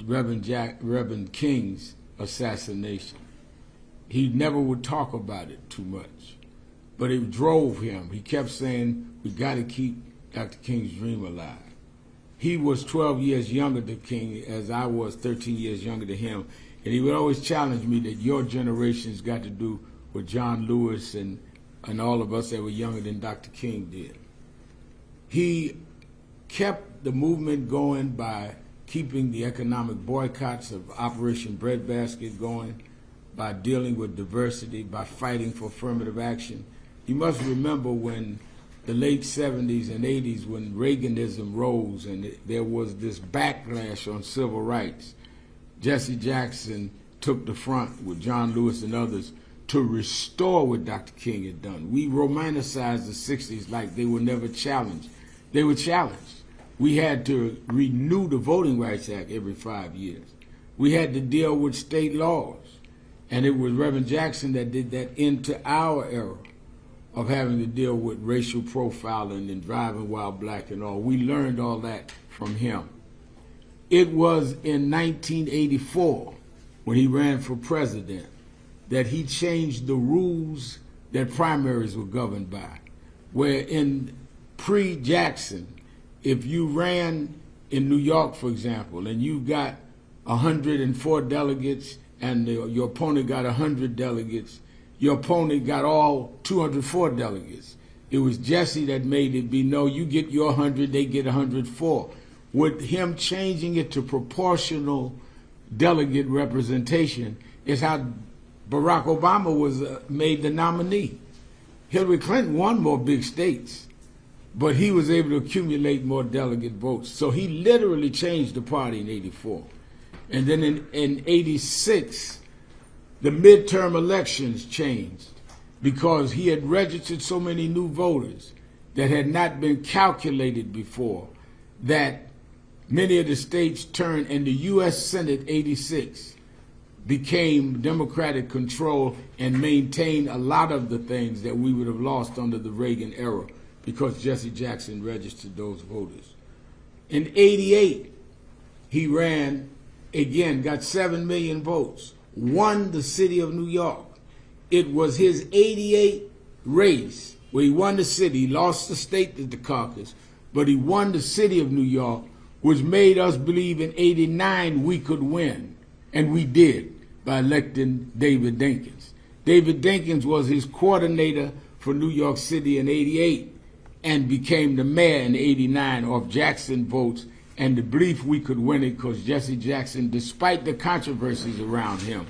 Reverend King's assassination. He never would talk about it too much, but it drove him. He kept saying, we got to keep Dr. King's dream alive. He was 12 years younger than King, as I was 13 years younger than him, and he would always challenge me that your generation's got to do what John Lewis and all of us that were younger than Dr. King did. He kept the movement going by keeping the economic boycotts of Operation Breadbasket going, by dealing with diversity, by fighting for affirmative action. You must remember when the late 70s and 80s, when Reaganism rose and there was this backlash on civil rights, Jesse Jackson took the front with John Lewis and others to restore what Dr. King had done. We romanticized the 60s like they were never challenged. They were challenged. We had to renew the Voting Rights Act every 5 years. We had to deal with state laws. And it was Reverend Jackson that did that into our era of having to deal with racial profiling and driving while black and all. We learned all that from him. It was in 1984, when he ran for president, that he changed the rules that primaries were governed by, where in pre-Jackson, if you ran in New York, for example, and you got 104 delegates and your opponent got 100 delegates, your opponent got all 204 delegates. It was Jesse that made it be, no, you get your 100, they get 104. With him changing it to proportional delegate representation is how Barack Obama was made the nominee. Hillary Clinton won more big states, but he was able to accumulate more delegate votes. So he literally changed the party in '84. And then in '86, the midterm elections changed because he had registered so many new voters that had not been calculated before, that many of the states turned, and the U.S. Senate '86 became Democratic control and maintained a lot of the things that we would have lost under the Reagan era because Jesse Jackson registered those voters. In '88, he ran again, got 7 million votes, won the city of New York. It was his '88 race where he won the city. He lost the state to the caucus, but he won the city of New York, which made us believe in '89 we could win. And we did by electing David Dinkins. David Dinkins was his coordinator for New York City in '88 and became the mayor in '89 off Jackson votes and the belief we could win it because Jesse Jackson, despite the controversies around him,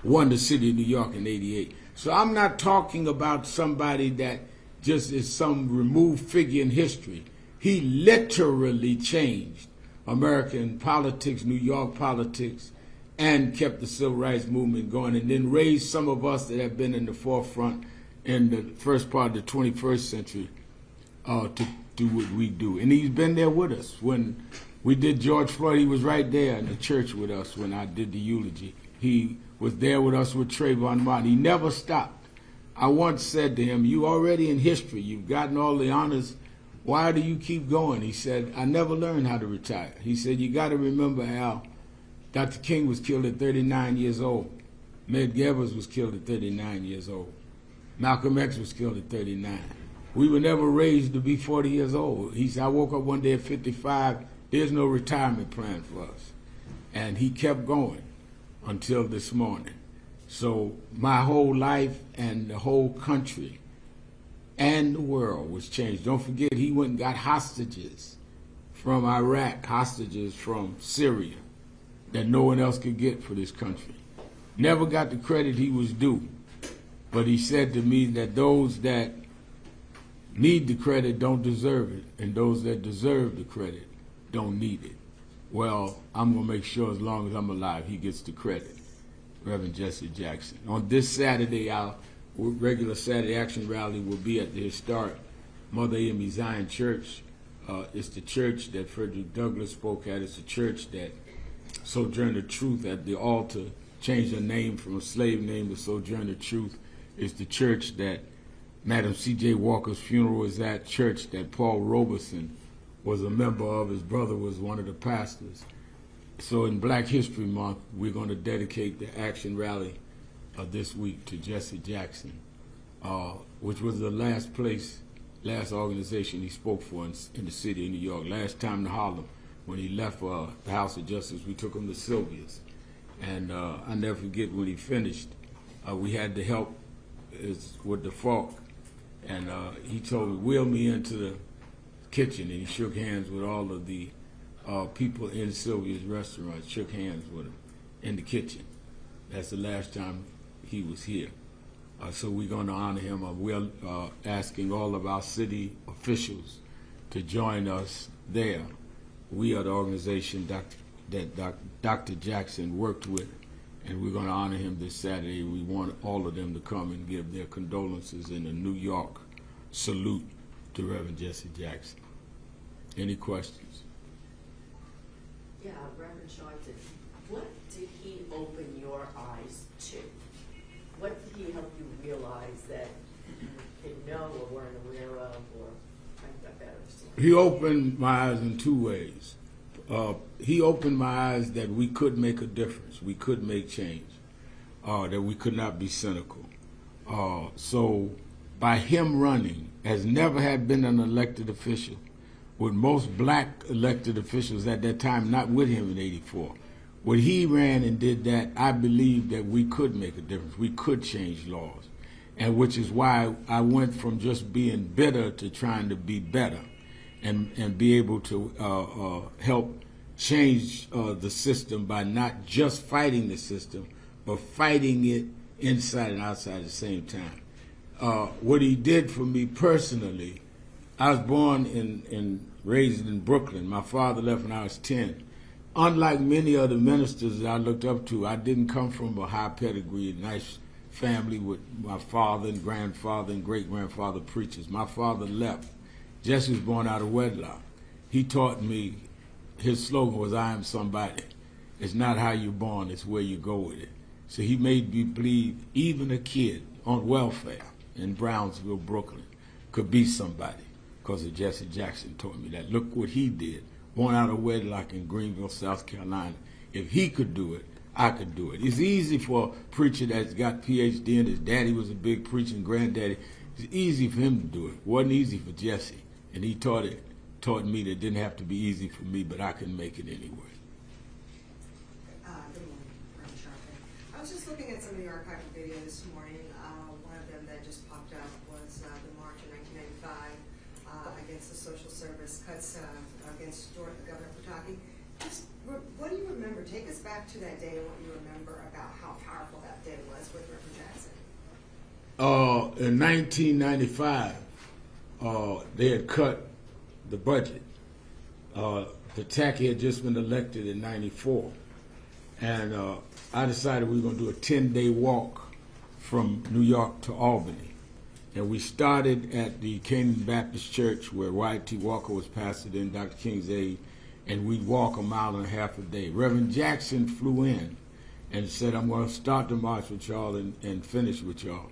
won the city of New York in '88. So I'm not talking about somebody that just is some removed figure in history. He literally changed American politics, New York politics, and kept the civil rights movement going, and then raised some of us that have been in the forefront in the first part of the 21st century to do what we do. And he's been there with us. When we did George Floyd, he was right there in the church with us when I did the eulogy. He was there with us with Trayvon Martin. He never stopped. I once said to him, you already in history, you've gotten all the honors, why do you keep going? He said, I never learned how to retire. He said, you got to remember how Dr. King was killed at 39 years old. Medgar Evers was killed at 39 years old. Malcolm X was killed at 39. We were never raised to be 40 years old. He said, I woke up one day at 55, there's no retirement plan for us. And he kept going until this morning. So my whole life and the whole country and the world was changed. Don't forget, he went and got hostages from Iraq, hostages from Syria that no one else could get for this country. Never got the credit he was due. But he said to me that those that need the credit don't deserve it, and those that deserve the credit don't need it. Well, I'm going to make sure as long as I'm alive, he gets the credit, Reverend Jesse Jackson. On this Saturday, our regular Saturday Action Rally will be at the historic Mother Amy Zion Church. It's the church that Frederick Douglass spoke at. It's the church that Sojourner Truth at the altar changed her name from a slave name to Sojourner Truth. It's the church that Madam C.J. Walker's funeral was at, church that Paul Robeson was a member of. His brother was one of the pastors. So in Black History Month, we're going to dedicate the action rally this week to Jesse Jackson, which was the last organization he spoke for in the city of New York. Last time in Harlem, when he left the House of Justice, we took him to Sylvia's. And I never forget when he finished, we had to help with the fork. And he told me, wheel me into the kitchen, and he shook hands with all of the people in Sylvia's restaurant, shook hands with him in the kitchen. That's the last time he was here. So we're going to honor him. We're asking all of our city officials to join us there. We are the organization that Dr. Jackson worked with, and we're going to honor him this Saturday. We want all of them to come and give their condolences in a New York salute to Reverend Jesse Jackson. Any questions? Yeah, Reverend Sharpton, what did he open your eyes to? What did he help you realize that you didn't know or weren't aware of, or I better understand? He opened my eyes in two ways. He opened my eyes that we could make a difference, we could make change, that we could not be cynical. So by him running, as never had been an elected official, with most black elected officials at that time not with him in '84, when he ran and did that, I believed that we could make a difference, we could change laws, and which is why I went from just being bitter to trying to be better and be able to help change the system by not just fighting the system, but fighting it inside and outside at the same time. What he did for me personally, I was born and raised in Brooklyn. My father left when I was 10. Unlike many other ministers that I looked up to, I didn't come from a high pedigree, nice family with my father and grandfather and great-grandfather preachers. My father left. Jesse was born out of wedlock. He taught me, his slogan was, I am somebody. It's not how you're born, it's where you go with it. So he made me believe even a kid on welfare in Brownsville, Brooklyn, could be somebody because of Jesse Jackson taught me that. Look what he did, born out of wedlock in Greenville, South Carolina. If he could do it, I could do it. It's easy for a preacher that's got PhD and his daddy was a big preacher and granddaddy. It's easy for him to do it. It wasn't easy for Jesse. And he taught me that it didn't have to be easy for me, but I can make it anyway. Good morning, Reverend Sharpton. I was just looking at some of the archived video this morning. One of them that just popped up was the march in 1995 against the social service cuts against Governor Pataki. Just, what do you remember? Take us back to that day and what you remember about how powerful that day was with Reverend Jackson. In 1995, they had cut the budget. Pataki had just been elected in '94, and I decided we were going to do a 10-day walk from New York to Albany. And we started at the Canaan Baptist Church where Wyatt T. Walker was pastored in, Dr. King's aide, and we'd walk a mile and a half a day. Reverend Jackson flew in and said, I'm going to start the march with y'all and finish with y'all.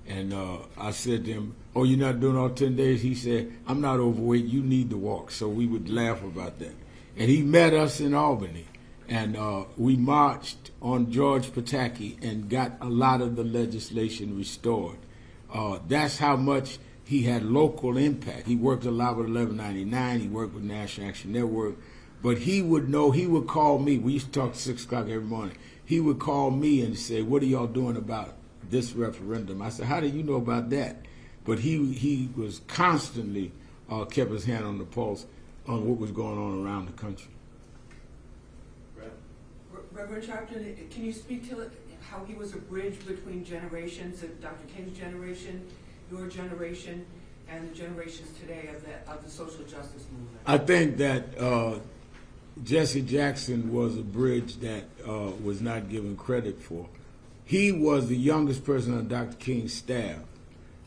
And I said to him, oh, you're not doing all 10 days? He said, I'm not overweight, you need to walk. So we would laugh about that. And he met us in Albany, and we marched on George Pataki and got a lot of the legislation restored. That's how much he had local impact. He worked a lot with 1199, he worked with National Action Network, but he would know, he would call me. We used to talk 6 o'clock every morning. He would call me and say, what are y'all doing about this referendum? I said, how do you know about that? But he was constantly kept his hand on the pulse on what was going on around the country. Reverend Sharpton, can you speak to how he was a bridge between generations, of Dr. King's generation, your generation, and the generations today of the social justice movement? I think that Jesse Jackson was a bridge that was not given credit for. He was the youngest person on Dr. King's staff,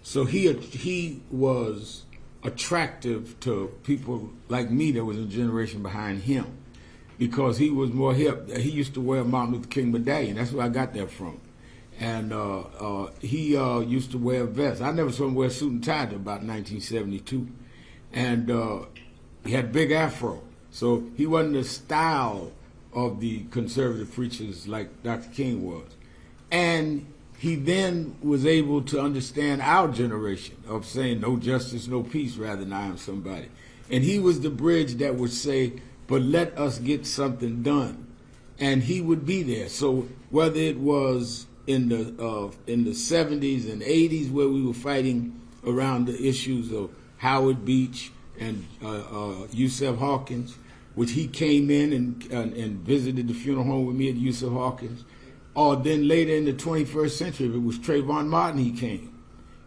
so he was attractive to people like me that was a generation behind him, because he was more hip. He used to wear a Martin Luther King medallion. That's where I got that from. And he used to wear a vest. I never saw him wear a suit and tie until about 1972. And he had a big afro. So he wasn't the style of the conservative preachers like Dr. King was. And he then was able to understand our generation of saying no justice, no peace, rather than I am somebody. And he was the bridge that would say, but let us get something done. And he would be there. So whether it was in the 70s and 80s where we were fighting around the issues of Howard Beach and Yusef Hawkins, which he came in and visited the funeral home with me at Yusef Hawkins, or then later in the 21st century, if it was Trayvon Martin, he came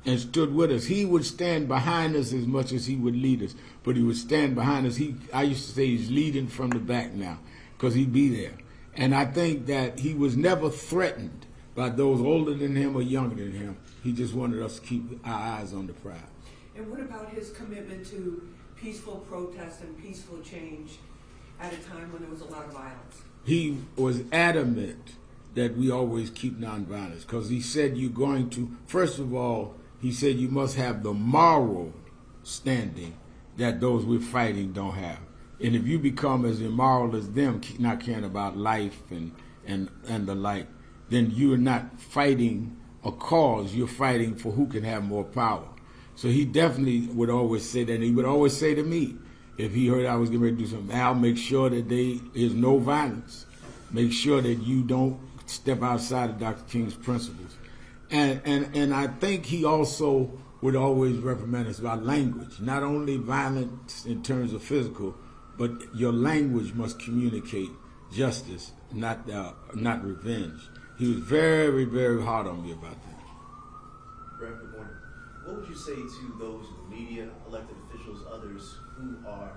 and stood with us. He would stand behind us as much as he would lead us, but he would stand behind us. I used to say he's leading from the back now, because he'd be there. And I think that he was never threatened by those older than him or younger than him. He just wanted us to keep our eyes on the prize. And what about his commitment to peaceful protest and peaceful change at a time when there was a lot of violence? He was adamant that we always keep nonviolence, because he said you're going to, first of all, he said you must have the moral standing that those we're fighting don't have. And if you become as immoral as them, not caring about life and the like, then you're not fighting a cause, you're fighting for who can have more power. So he definitely would always say that. And he would always say to me, if he heard I was getting ready to do something, Al, make sure that there's no violence. Make sure that you don't step outside of Dr. King's principles. And I think he also would always reprimand us about language, not only violence in terms of physical, but your language must communicate justice, not revenge. He was very, very hard on me about that. Brett, good morning. What would you say to those in the media, elected officials, others who are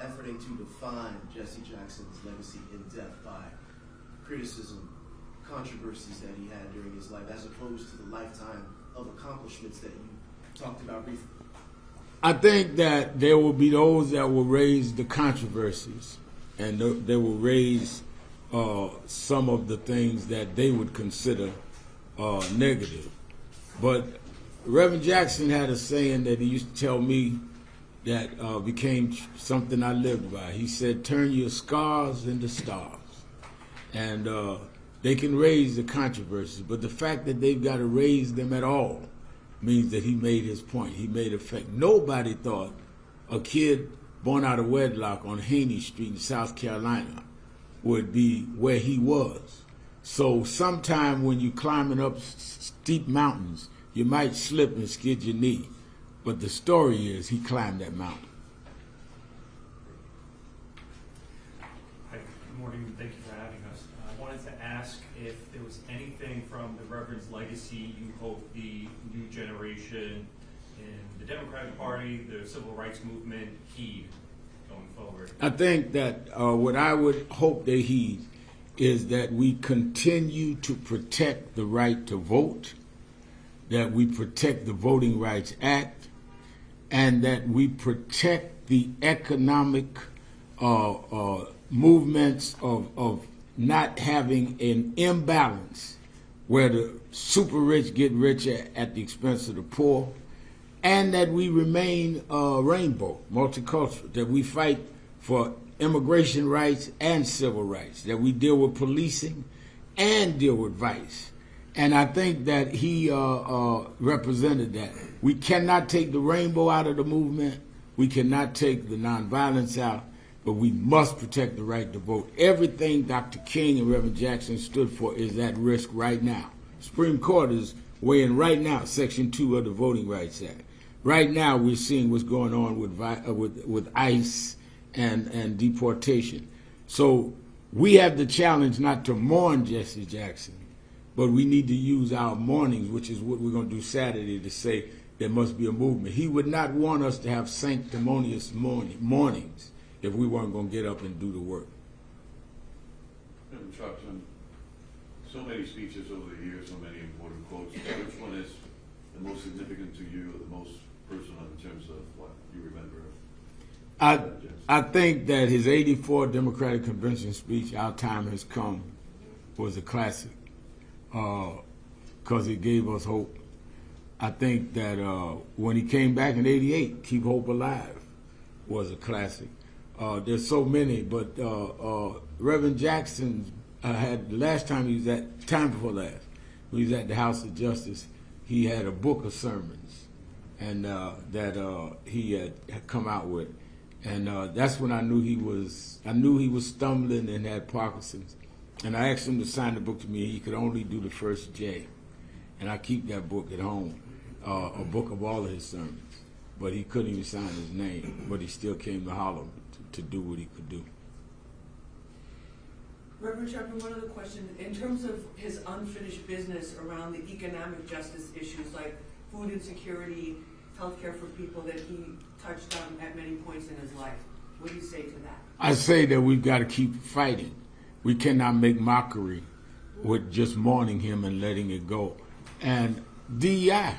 efforting to define Jesse Jackson's legacy in depth by criticism, controversies that he had during his life, as opposed to the lifetime of accomplishments that you talked about briefly? I think that there will be those that will raise the controversies, and they will raise some of the things that they would consider negative. But Reverend Jackson had a saying that he used to tell me that became something I lived by. He said, turn your scars into stars. And they can raise the controversies, but the fact that they've got to raise them at all means that he made his point. He made effect. Nobody thought a kid born out of wedlock on Haney Street in South Carolina would be where he was. So sometime when you're climbing up steep mountains, you might slip and skid your knee. But the story is he climbed that mountain. Hi, good morning. Thank you for having us. I wanted to ask if there was anything from the Reverend's legacy you hope the new generation in the Democratic Party, the civil rights movement, heed going forward. I think that what I would hope they heed is that we continue to protect the right to vote, that we protect the Voting Rights Act, and that we protect the economic movements of not having an imbalance where the super rich get richer at the expense of the poor, and that we remain rainbow, multicultural, that we fight for immigration rights and civil rights, that we deal with policing and deal with vice. And I think that he represented that. We cannot take the rainbow out of the movement. We cannot take the nonviolence out, but we must protect the right to vote. Everything Dr. King and Reverend Jackson stood for is at risk right now. Supreme Court is weighing right now Section 2 of the Voting Rights Act. Right now we're seeing what's going on with ICE and deportation. So we have the challenge not to mourn Jesse Jackson, but we need to use our mornings, which is what we're going to do Saturday, to say there must be a movement. He would not want us to have sanctimonious mornings if we weren't going to get up and do the work. Sharpton, so many speeches over the years, so many important quotes. Which one is the most significant to you, or the most personal in terms of what you remember? I think that his '84 Democratic Convention speech, "Our Time Has Come," was a classic because it gave us hope. I think that when he came back in '88, "Keep Hope Alive" was a classic. There's so many, but Reverend Jackson had, the last time he was at, time before last, when he was at the House of Justice, he had a book of sermons, and that he had come out with, and that's when I knew he was stumbling and had Parkinson's, and I asked him to sign the book to me. He could only do the first J, and I keep that book at home, a book of all of his sermons. But he couldn't even sign his name, but he still came to Harlem to do what he could do. Reverend Sharpton, one other question. In terms of his unfinished business around the economic justice issues like food insecurity, healthcare for people that he touched on at many points in his life, what do you say to that? I say that we've got to keep fighting. We cannot make mockery with just mourning him and letting it go. And DEI,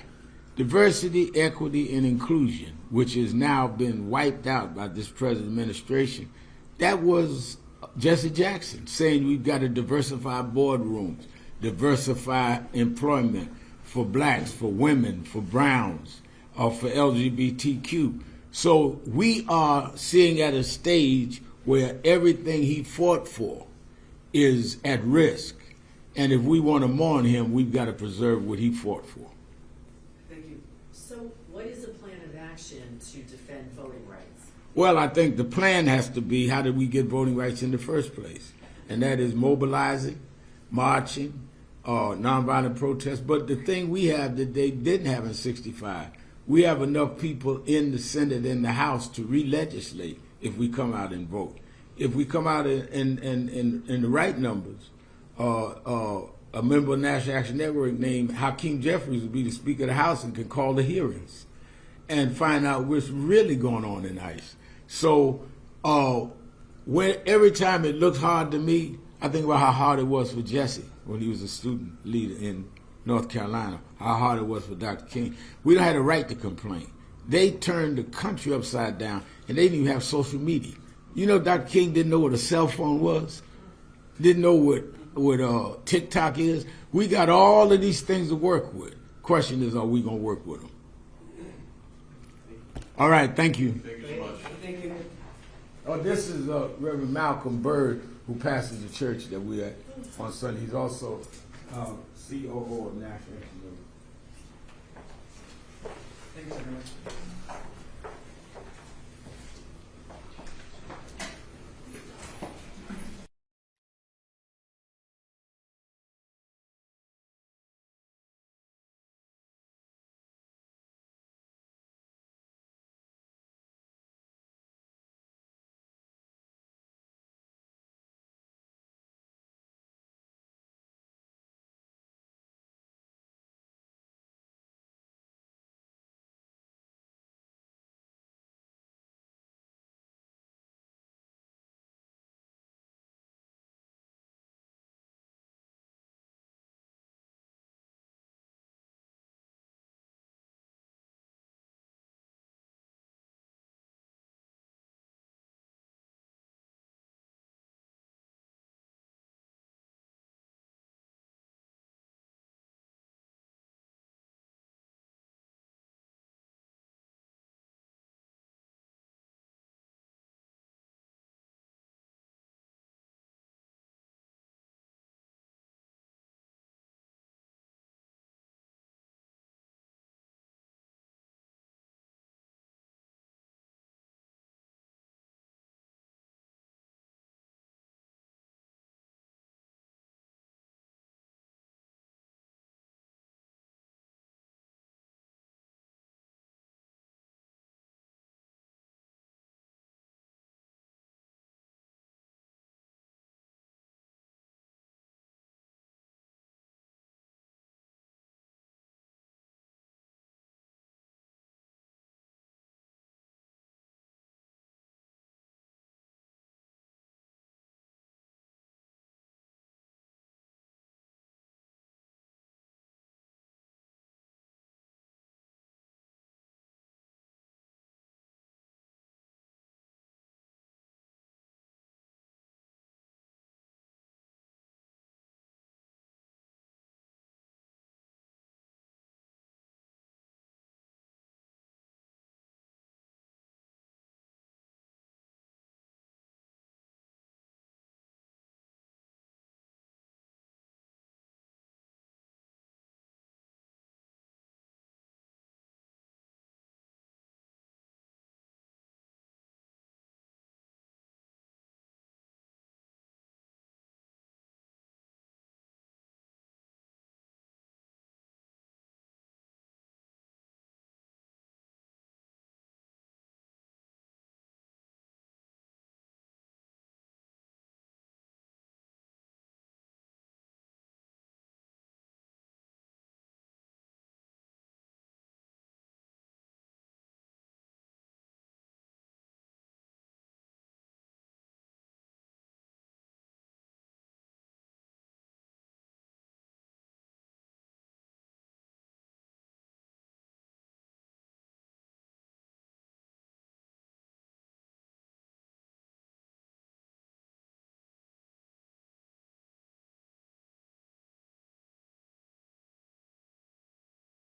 diversity, equity, and inclusion, which has now been wiped out by this present administration, that was Jesse Jackson saying we've got to diversify boardrooms, diversify employment for blacks, for women, for browns, or for LGBTQ. So we are seeing at a stage where everything he fought for is at risk. And if we want to mourn him, we've got to preserve what he fought for. Thank you. So what is a plan of action to defend voting rights? Well, I think the plan has to be, how did we get voting rights in the first place? And that is mobilizing, marching, nonviolent protest. But the thing we have that they didn't have in '65, we have enough people in the Senate and the House to re-legislate if we come out and vote. If we come out in the right numbers, a member of National Action Network named Hakeem Jeffries would be the Speaker of the House and can call the hearings and find out what's really going on in ICE. So every time it looks hard to me, I think about how hard it was for Jesse when he was a student leader in North Carolina, how hard it was for Dr. King. We don't have a right to complain. They turned the country upside down, and they didn't even have social media. You know, Dr. King didn't know what a cell phone was, didn't know what TikTok is. We got all of these things to work with. Question is, are we going to work with them? All right, thank you. Thank you so much. Thank you. Oh, this is Reverend Malcolm Bird, who pastors the church that we're at on Sunday. He's also COO of National Action. Thank you very much.